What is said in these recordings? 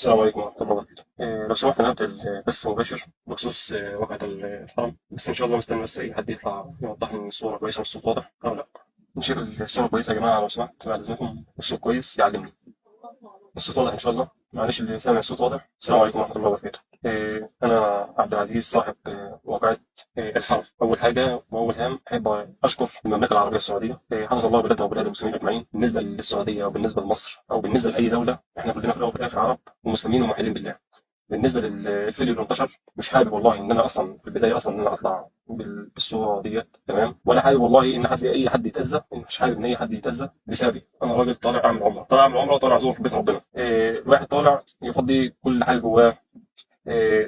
السلام عليكم ورحمة الله وبركاته. لو سمحت أنا هبدأ البث مباشر بخصوص واقعة الحرم، بس إن شاء الله مستني بس أي حد يطلع يوضح لي الصورة كويسة والصوت واضح أو لأ. نشوف الصورة كويسة يا جماعة لو سمحت بعد إذنكم، الصوت كويس يعلمني. الصوت واضح إن شاء الله. معلش اللي سامع الصوت واضح. السلام عليكم ورحمة الله وبركاته. أنا عبد العزيز صاحب واقعة الحرم. أول حاجة وأول هام أحب أشكر المملكة العربية السعودية. حفظ الله بلادنا وبلاد المسلمين أجمعين. بالنسبة للسعودية أو بالنسبة لمصر أو بالنسبة لأي دولة، إحنا كلنا في الأول وفي الآخر عرب ومسلمين وموحدين بالله. بالنسبة للفيديو اللي انتشر، مش حابب والله إن أنا أصلا في البداية أصلا إن أنا أطلع بالصورة ديت، تمام، ولا حابب والله إن حد أي حد يتأذى، مش حابب إن أي حد يتأذى بسببي. أنا راجل طالع أعمل عمرة، طالع أعمل عمرة وطالع أزور بيت ربنا. الواحد طالع يفضي كل حاجة جواه.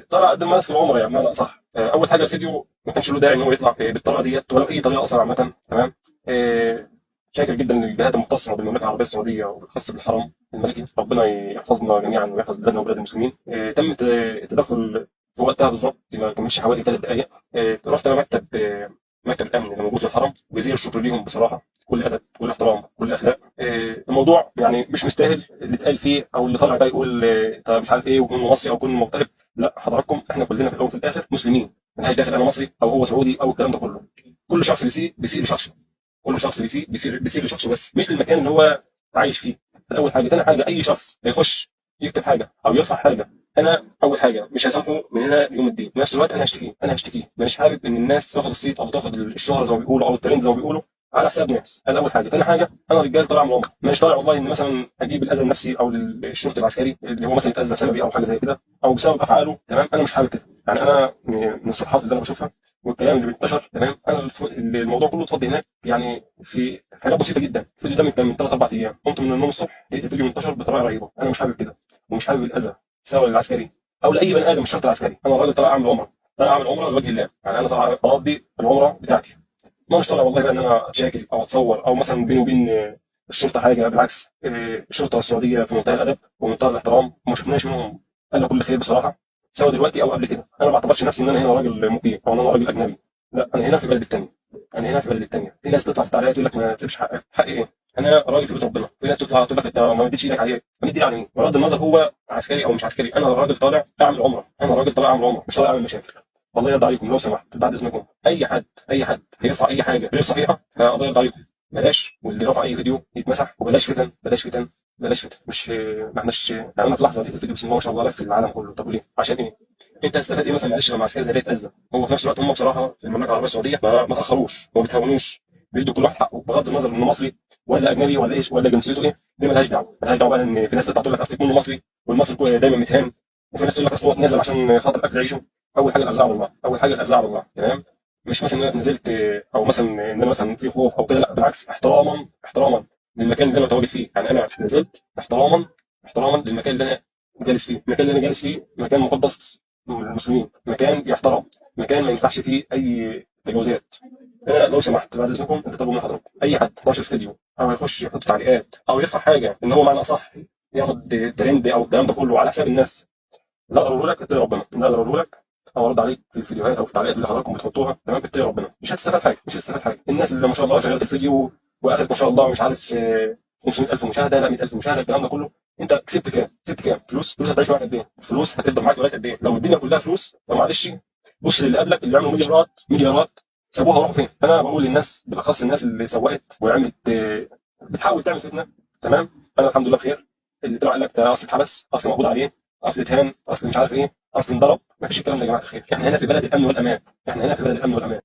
طالع قد ما في العمرة يعني بمعنى أصح. أول حاجة الفيديو ما كانش له داعي إن هو يطلع بالطريقة ديت ولا بأي طريقة أصلا عامة، تمام. آه، شاكر جدا للجهات المختصة بالمملكة العربية السعودية وبالخاص بالحرم الملكي. ربنا يحفظنا جميعا ويحفظ بلادنا وبلاد المسلمين. تم التدخل في وقتها بالظبط ما كملش حوالي 3 دقائق. رحت انا مكتب الامن اللي موجود في الحرم، جزيل الشكر ليهم بصراحه، كل ادب كل احترام كل اخلاق. الموضوع يعني مش مستاهل اللي اتقال فيه او اللي طالع بقى يقول انت مش عارف ايه وكون مصري او كون مغترب. لا حضراتكم، احنا كلنا في الاول وفي الاخر مسلمين. ملهاش داخل انا مصري او هو سعودي او الكلام ده كله. كل شخص بيسيء لشخصه. كل شخص بيسير لشخصه بس مش للمكان اللي هو عايش فيه. ده اول حاجه. تاني حاجه، اي شخص هيخش يكتب حاجه او يرفع حاجه، انا اول حاجه مش هسامحه من هنا ليوم الدين. في نفس الوقت انا هشتكيه. مش حابب ان الناس تاخد الصيت او تاخد الشهره زي ما بيقولوا او الترند زي ما بيقولوا على حساب ناس. انا اول حاجه. تاني حاجه، انا رجال طالع من العمر، مش طالع والله ان مثلا اجيب الاذى النفسي او للشرطي العسكري اللي هو مثلا يتاذى بسببي او حاجه زي كده او بسبب افعاله، تمام. انا مش حابب كده. يعني انا من الصفحات اللي انا بشوفها والكلام اللي بينتشر، تمام، انا الموضوع كله اتفضل هناك يعني في حاجات بسيطه جدا. الفيديو ده من 3 4 ايام، قمت من النوم الصبح لقيت الفيديو منتشر بطريقه رهيبه. انا مش حابب كده ومش حابب الاذى سواء للعسكري او لاي بني ادم، مش شرط العسكري. انا راجل طالع اعمل عمره، طالع اعمل عمره لوجه الله. يعني انا طالع اقضي العمره بتاعتي. ما مش طالع والله بقى ان انا اتشاكل او اتصور او مثلا بيني وبين الشرطه حاجه. بالعكس، الشرطه السعوديه في منتهى الادب ومنتهى الاحترام، وما شفناش منهم الا كل خير بصراحه، سواء دلوقتي او قبل كده. انا ما بعتبرش نفسي ان انا هنا راجل مقيم او ان انا راجل اجنبي. لا، انا هنا في بلد التاني. انا هنا في بلد التانيه. في ناس تطلع في التعليقات تقول لك ما تسيبش حقك. حق ايه؟ انا راجل في بيت ربنا. في ناس تطلع تقول لك انت ما مديتش ايدك عليه. ما مدي يعني مين؟ بغض النظر هو عسكري او مش عسكري، انا راجل طالع اعمل عمره. انا راجل طالع اعمل عمره، مش طالع اعمل مشاكل. والله يرضى عليكم لو سمحت بعد اذنكم، اي حد هيرفع اي حاجه غير صحيحه، فالله يرضى عليكم بلاش. واللي رفع اي فيديو يتمسح. وبلاش فتن، بلاش فتن، بلاش فتن. مش ما احناش يعني. انا في لحظه لقيت الفيديو بسم الله ما شاء الله لف العالم كله. طب ليه؟ عشان ايه؟ انت هتستفاد ايه مثلا؟ معلش لما عسكري زي ده يتاذى. هو في نفس الوقت هم بصراحه في المملكه العربيه السعوديه ما تاخروش وما بيتهاونوش. بيدوا كل واحد حقه بغض النظر انه مصري ولا اجنبي ولا ايش ولا جنسيته ايه. دي مالهاش دعوه. مالهاش دعوه بقى ان في ناس تطلع تقول لك اصل كله مصري والمصري دايما متهان، وفي ناس تقول لك اصل هو اتنازل عشان خاطر اكل عيشه. اول حاجه الارزاق على الله. اول حاجه الارزاق على الله، تمام. مش مثلا إن انا نزلت او مثلا ان انا مثلا في خوف او كده، لا بالعكس، احتراما للمكان اللي انا متواجد فيه. يعني انا نزلت احتراما للمكان اللي انا جالس فيه. المكان اللي انا جالس فيه مكان مقدس للمسلمين، مكان يحترم، مكان ما ينفعش فيه اي تجاوزات. انا لو سمحت بعد اذنكم اللي طلبوا من حضراتكم، اي حد ناشر فيديو او يخش يحط تعليقات او يرفع حاجه ان هو معنى اصح ياخد ترند او الكلام ده كله على حساب الناس، لا اقول لك اتقي ربنا. لا اقول لك او ارد عليك في الفيديوهات او في التعليقات اللي حضراتكم بتحطوها، تمام. اتقي ربنا. مش هتستفاد حاجه. الناس اللي ما شاء الله شغلت الفيديو واخذت ما شاء الله مش عارف 500,000 مشاهده، لا 100,000 مشاهده، الكلام ده كله، انت كسبت كام؟ كسبت كام؟ فلوس هتعيش معاك قد ايه؟ فلوس هتفضل معاك لغايه قد ايه؟ لو الدنيا كلها فلوس فمعلش، بص للي قبلك اللي عملوا مليارات مليارات، سابوها وراحوا فين؟ انا بقول للناس بالاخص الناس اللي سوقت وعملت بتحاول تعمل فتنه، تمام. انا الحمد لله بخير. اللي طلع قال لك ده اصل اتحبس، اصل مقبوض عليه، اصل اتهان، اصل مش عارف ايه، اصل انضرب. ما فيش الكلام ده يا جماعه الخير. احنا هنا في بلد الامن والامان. احنا هنا في بلد الامن والامان.